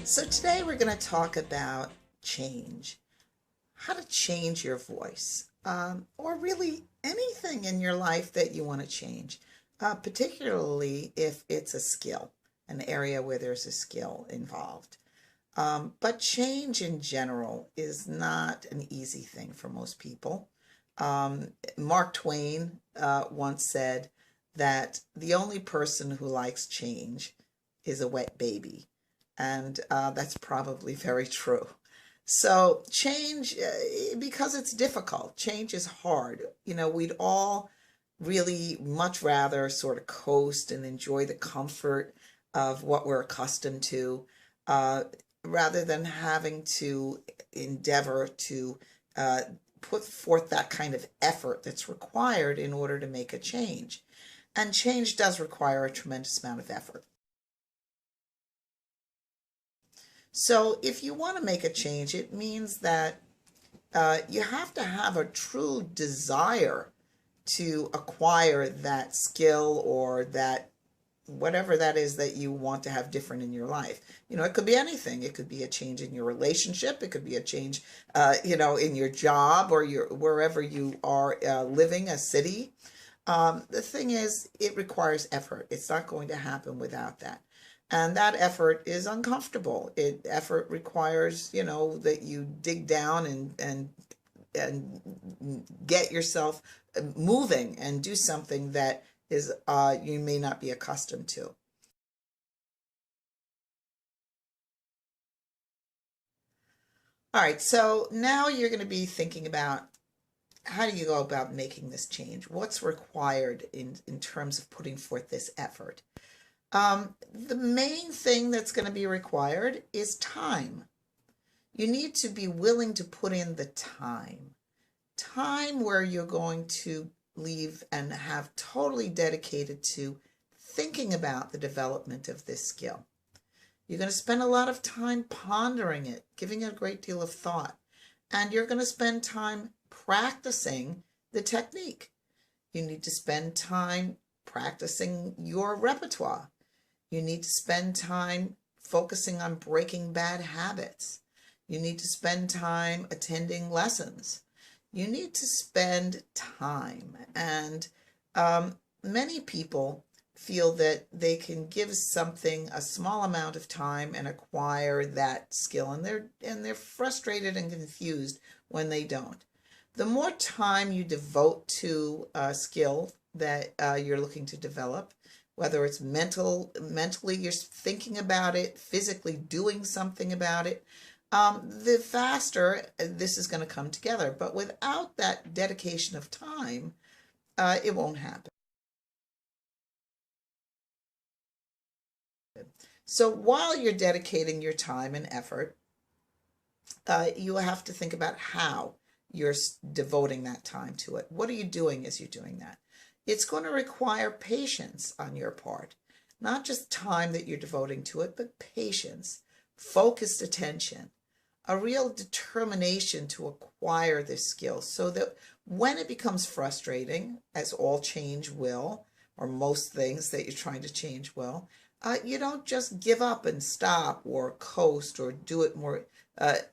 So today we're going to talk about change, how to change your voice, or really anything in your life that you want to change, particularly if it's a skill, an area where there's a skill involved. But change in general is not an easy thing for most people. Mark Twain once said that the only person who likes change is a wet baby. And that's probably very true. So change, because it's difficult, change is hard. You know, we'd all really much rather sort of coast and enjoy the comfort of what we're accustomed to, rather than having to endeavor to put forth that kind of effort that's required in order to make a change. And change does require a tremendous amount of effort. So if you want to make a change, it means that you have to have a true desire to acquire that skill or that whatever that is that you want to have different in your life. You know, it could be anything. It could be a change in your relationship. It could be a change, in your job or wherever you are living, a city. The thing is, it requires effort. It's not going to happen without that. And that effort is uncomfortable. Effort requires, that you dig down and get yourself moving and do something that is you may not be accustomed to. All right, so now you're going to be thinking about how do you go about making this change? What's required in terms of putting forth this effort? The main thing that's going to be required is time. You need to be willing to put in the time. Time where you're going to leave and have totally dedicated to thinking about the development of this skill. You're going to spend a lot of time pondering it, giving it a great deal of thought, and you're going to spend time practicing the technique. You need to spend time practicing your repertoire. You need to spend time focusing on breaking bad habits. You need to spend time attending lessons. You need to spend time. And many people feel that they can give something a small amount of time and acquire that skill, and they're frustrated and confused when they don't. The more time you devote to a skill that you're looking to develop, whether it's mentally you're thinking about it, physically doing something about it, the faster this is going to come together. But without that dedication of time, it won't happen. So while you're dedicating your time and effort, you have to think about how you're devoting that time to it. What are you doing as you're doing that? It's going to require patience on your part, not just time that you're devoting to it, but patience, focused attention, a real determination to acquire this skill so that when it becomes frustrating, as all change will, or most things that you're trying to change will, you don't just give up and stop or coast or do it more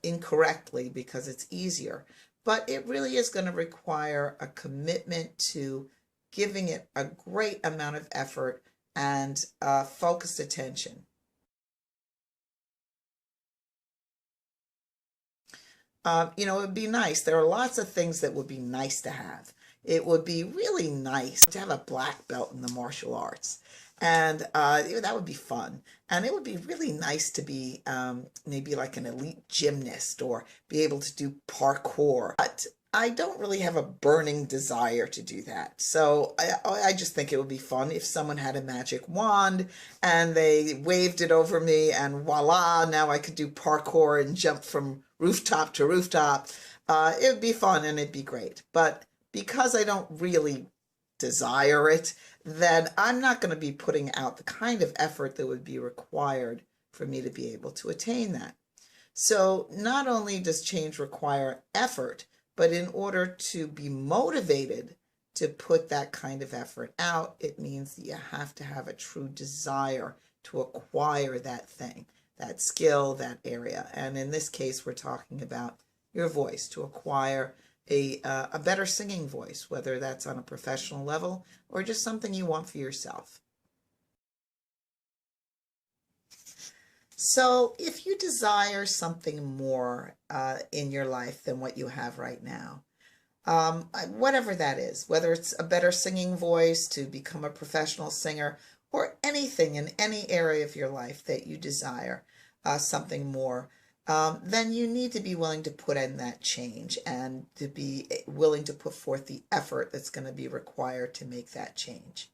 incorrectly because it's easier. But it really is going to require a commitment to giving it a great amount of effort and focused attention. It would be nice. There are lots of things that would be nice to have. It would be really nice to have a black belt in the martial arts. And that would be fun. And it would be really nice to be maybe like an elite gymnast or be able to do parkour. But I don't really have a burning desire to do that. So I just think it would be fun if someone had a magic wand and they waved it over me and voila, now I could do parkour and jump from rooftop to rooftop. It would be fun and it'd be great. But because I don't really desire it, then I'm not going to be putting out the kind of effort that would be required for me to be able to attain that. So not only does change require effort, but in order to be motivated to put that kind of effort out, it means that you have to have a true desire to acquire that thing. that skill, that area. And in this case, we're talking about your voice, to acquire a better singing voice, whether that's on a professional level or just something you want for yourself. So if you desire something more in your life than what you have right now, whatever that is, whether it's a better singing voice, to become a professional singer, or anything in any area of your life that you desire something more, then you need to be willing to put in that change and to be willing to put forth the effort that's going to be required to make that change.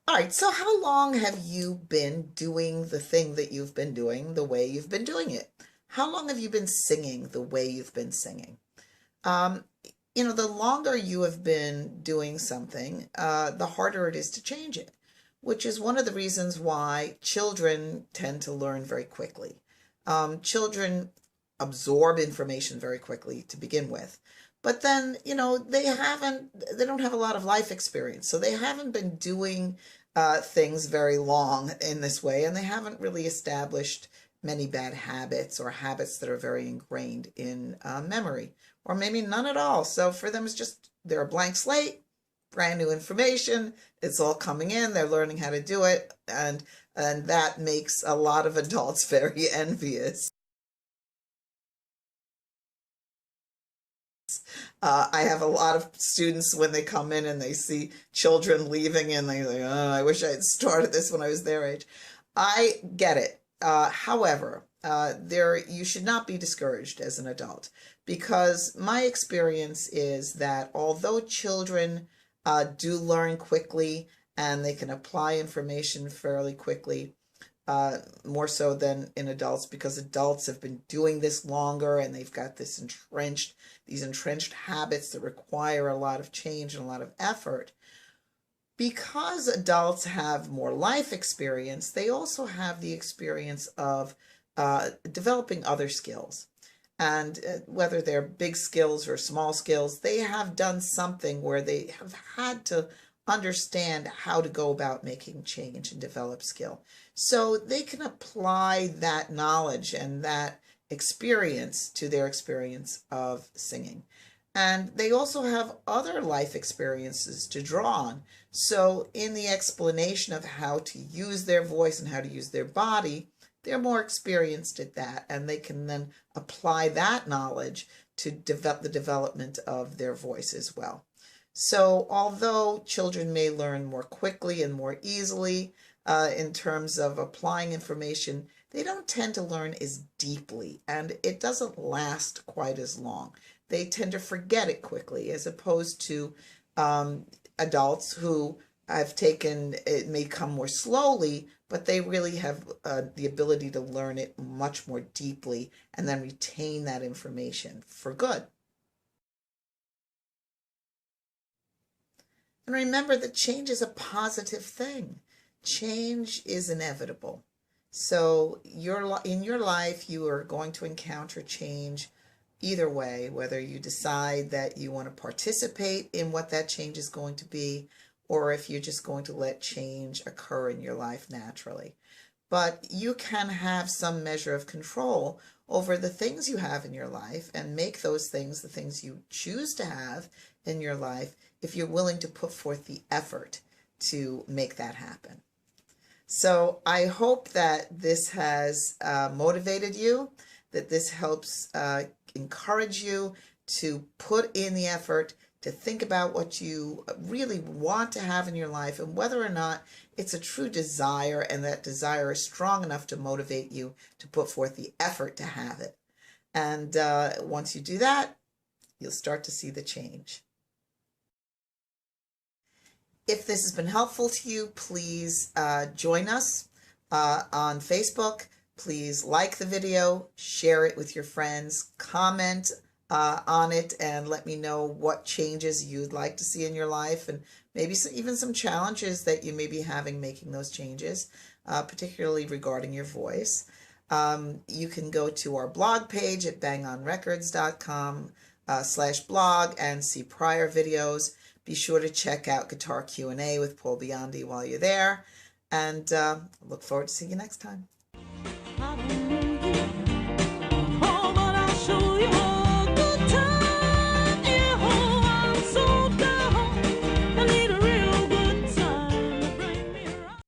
All right, so how long have you been doing the thing that you've been doing the way you've been doing it? How long have you been singing the way you've been singing? Um, the longer you have been doing something, the harder it is to change it, which is one of the reasons why children tend to learn very quickly. Children absorb information very quickly to begin with. But then, they don't have a lot of life experience. So they haven't been doing things very long in this way, and they haven't really established many bad habits or habits that are very ingrained in memory, or maybe none at all. So for them, they're a blank slate, brand new information. It's all coming in. They're learning how to do it, and that makes a lot of adults very envious. I have a lot of students when they come in and they see children leaving and they say, oh, I wish I had started this when I was their age. I get it. However, you should not be discouraged as an adult, because my experience is that although children do learn quickly and they can apply information fairly quickly, more so than in adults, because adults have been doing this longer and they've got these entrenched habits that require a lot of change and a lot of effort. Because adults have more life experience, they also have the experience of developing other skills. And whether they're big skills or small skills, they have done something where they have had to understand how to go about making change and develop skill. So they can apply that knowledge and that experience to their experience of singing. And they also have other life experiences to draw on. So in the explanation of how to use their voice and how to use their body, they're more experienced at that, and they can then apply that knowledge to develop the development of their voice as well. So although children may learn more quickly and more easily in terms of applying information, they don't tend to learn as deeply, and it doesn't last quite as long. They tend to forget it quickly, as opposed to adults who it may come more slowly, but they really have the ability to learn it much more deeply and then retain that information for good. And remember that change is a positive thing. Change is inevitable. So in your life, you are going to encounter change either way, whether you decide that you want to participate in what that change is going to be, or if you're just going to let change occur in your life naturally. But you can have some measure of control over the things you have in your life and make those things the things you choose to have in your life if you're willing to put forth the effort to make that happen. So I hope that this has motivated you, that this helps encourage you to put in the effort, to think about what you really want to have in your life and whether or not it's a true desire, and that desire is strong enough to motivate you to put forth the effort to have it. And once you do that, you'll start to see the change. If this has been helpful to you, please join us on Facebook. Please like the video, share it with your friends, comment on it, and let me know what changes you'd like to see in your life, and maybe even some challenges that you may be having making those changes, particularly regarding your voice. You can go to our blog page at bangonrecords.com/blog and see prior videos. Be sure to check out Guitar Q&A with Paul Biondi while you're there. and look forward to seeing you next time.